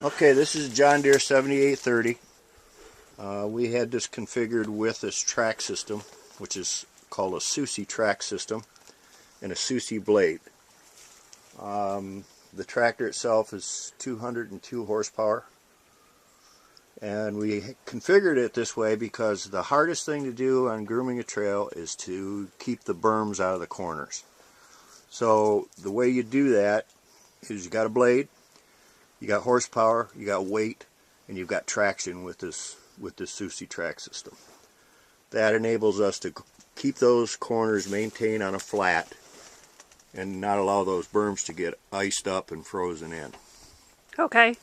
Okay, this is John Deere 7830. We had this configured with this track system, which is called a Susi track system, and a Susi blade. The tractor itself is 202 horsepower, and we configured it this way because the hardest thing to do on grooming a trail is to keep the berms out of the corners. So the way you do that is you got a blade, you got horsepower, you got weight, and you've got traction with this Susi track system. That enables us to keep those corners maintained on a flat and not allow those berms to get iced up and frozen in. Okay.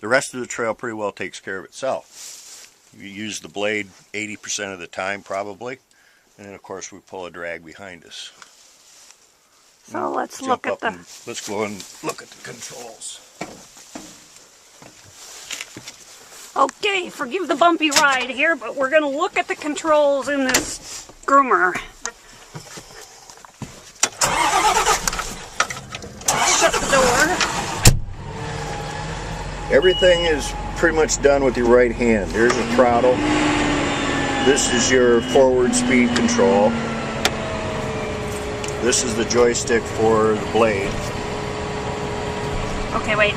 The rest of the trail pretty well takes care of itself. You use the blade 80% of the time probably, and then of course we pull a drag behind us. So let's go and look at the controls. Okay, forgive the bumpy ride here, but we're going to look at the controls in this groomer. Shut the door. Everything is pretty much done with your right hand. There's a throttle. This is your forward speed control. This is the joystick for the blade. Okay, wait.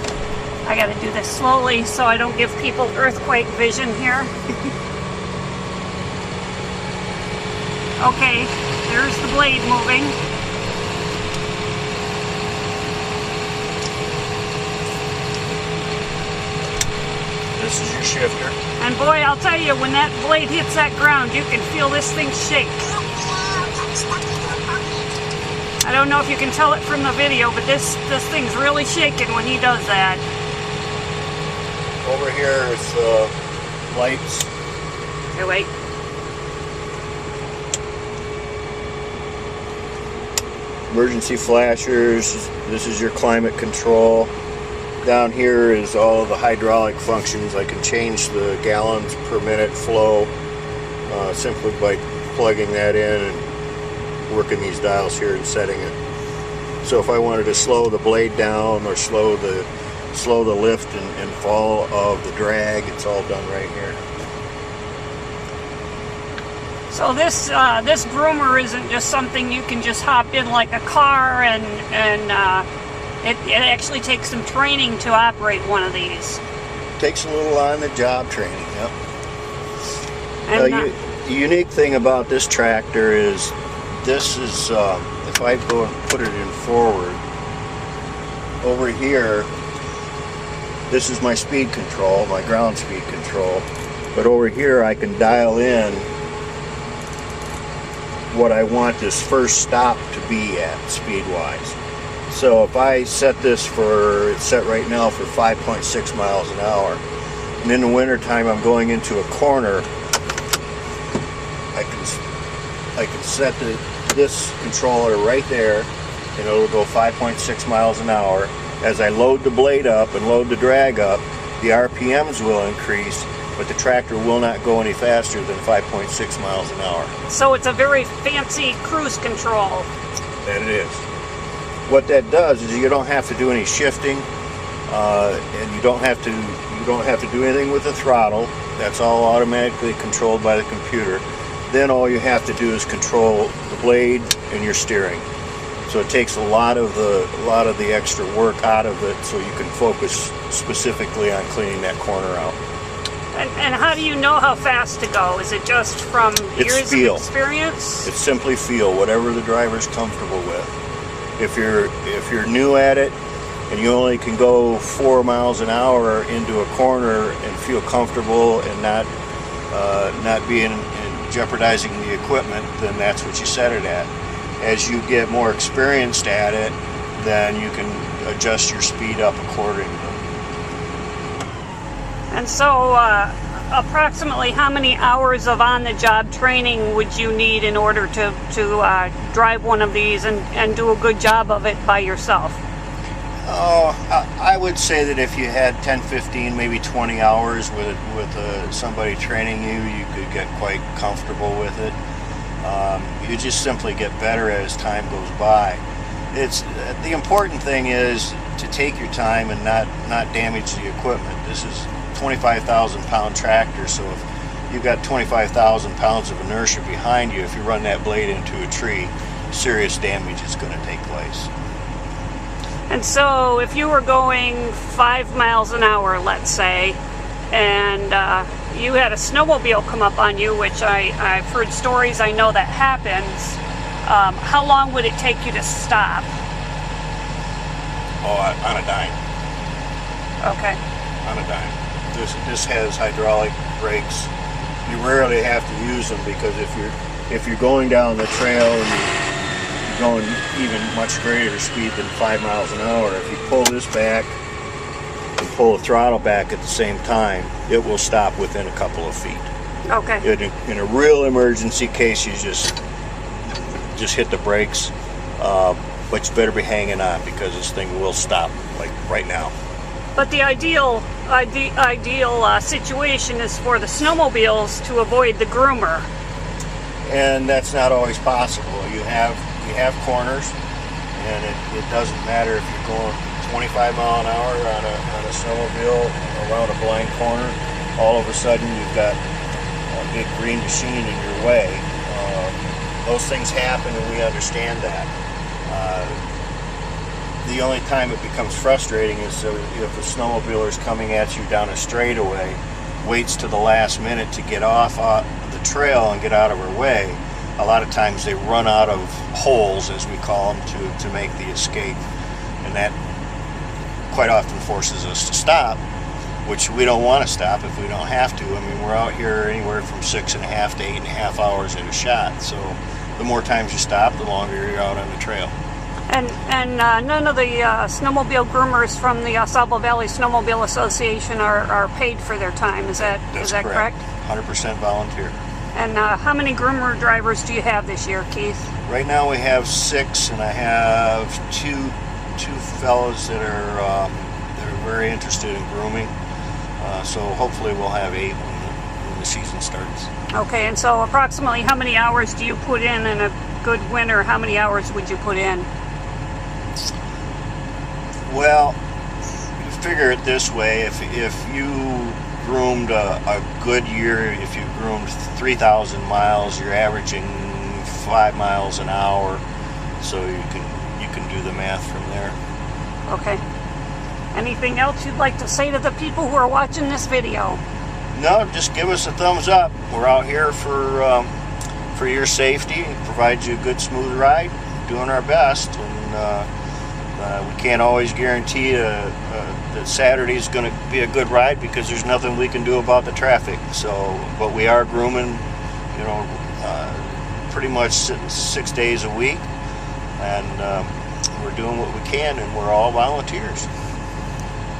I gotta do this slowly so I don't give people earthquake vision here. Okay, there's the blade moving. This is your shifter. And boy, I'll tell you, when that blade hits that ground, you can feel this thing shake. I don't know if you can tell it from the video, but this thing's really shaking when he does that. Over here is the lights. Okay, wait. Emergency flashers. This is your climate control. Down here is all of the hydraulic functions. I can change the gallons per minute flow simply by plugging that in and working these dials here and setting it. So if I wanted to slow the blade down or slow the lift and fall of the drag, it's all done right here. So this groomer isn't just something you can just hop in like a car, and it actually takes some training to operate one of these. Takes a little on-the-job training, yep. And the unique thing about this tractor is this is, if I go and put it in forward, over here, this is my speed control, my ground speed control, but over here I can dial in what I want this first stop to be at speed-wise. So if I set this it's set right now for 5.6 miles an hour, and in the winter time I'm going into a corner, I can set this controller right there, and it'll go 5.6 miles an hour. As I load the blade up and load the drag up, the RPMs will increase, but the tractor will not go any faster than 5.6 miles an hour. So it's a very fancy cruise control. That it is. What that does is you don't have to do any shifting, and you don't have to do anything with the throttle. That's all automatically controlled by the computer. Then all you have to do is control the blade and your steering. So it takes a lot of the extra work out of it, so you can focus specifically on cleaning that corner out. And how do you know how fast to go? Is it just from years of experience? It's simply feel, whatever the driver's comfortable with. If you're new at it and you only can go 4 miles an hour into a corner and feel comfortable and not being jeopardizing the equipment, then that's what you set it at. As you get more experienced at it, then you can adjust your speed up accordingly. And so approximately how many hours of on-the-job training would you need in order to drive one of these and do a good job of it by yourself? Oh, I would say that if you had 10, 15, maybe 20 hours with somebody training you, you could get quite comfortable with it. You just simply get better as time goes by. The important thing is to take your time and not damage the equipment. This is 25,000 pound tractor, so if you've got 25,000 pounds of inertia behind you, if you run that blade into a tree, serious damage is going to take place. And so if you were going 5 miles an hour, let's say, and you had a snowmobile come up on you, which I've heard stories, I know that happens, how long would it take you to stop? Oh, on a dime. Okay. On a dime. This has hydraulic brakes. You rarely have to use them, because if you're going down the trail and you're going even much greater speed than 5 miles an hour, if you pull this back and pull the throttle back at the same time, it will stop within a couple of feet. Okay. In a real emergency case, you just hit the brakes, but you better be hanging on, because this thing will stop like right now. But the ideal situation is for the snowmobiles to avoid the groomer. And that's not always possible. You have corners, and it doesn't matter if you're going 25 mile an hour on a snowmobile around a blind corner. All of a sudden you've got a big green machine in your way. Those things happen, and we understand that. The only time it becomes frustrating is if a snowmobiler is coming at you down a straightaway, waits to the last minute to get off the trail and get out of her way. A lot of times they run out of holes, as we call them, to make the escape, and that quite often forces us to stop, which we don't want to stop if we don't have to. I mean, we're out here anywhere from 6.5 to 8.5 hours at a shot, so the more times you stop, the longer you're out on the trail. And none of the snowmobile groomers from the Saddle Valley Snowmobile Association are paid for their time. Is that correct? 100% volunteer. And how many groomer drivers do you have this year, Keith? Right now we have 6, and I have two fellows that are very interested in grooming. So hopefully we'll have 8 when the season starts. Okay, and so approximately how many hours do you put in a good winter? How many hours would you put in? Well, you figure it this way: if you groomed a good year, if you groomed 3,000 miles, you're averaging 5 miles an hour. So you can do the math from there. Okay. Anything else you'd like to say to the people who are watching this video? No, just give us a thumbs up. We're out here for your safety, provide you a good, smooth ride, doing our best, and we can't always guarantee that Saturday is going to be a good ride, because there's nothing we can do about the traffic. So, but we are grooming, pretty much 6 days a week, and we're doing what we can, and we're all volunteers.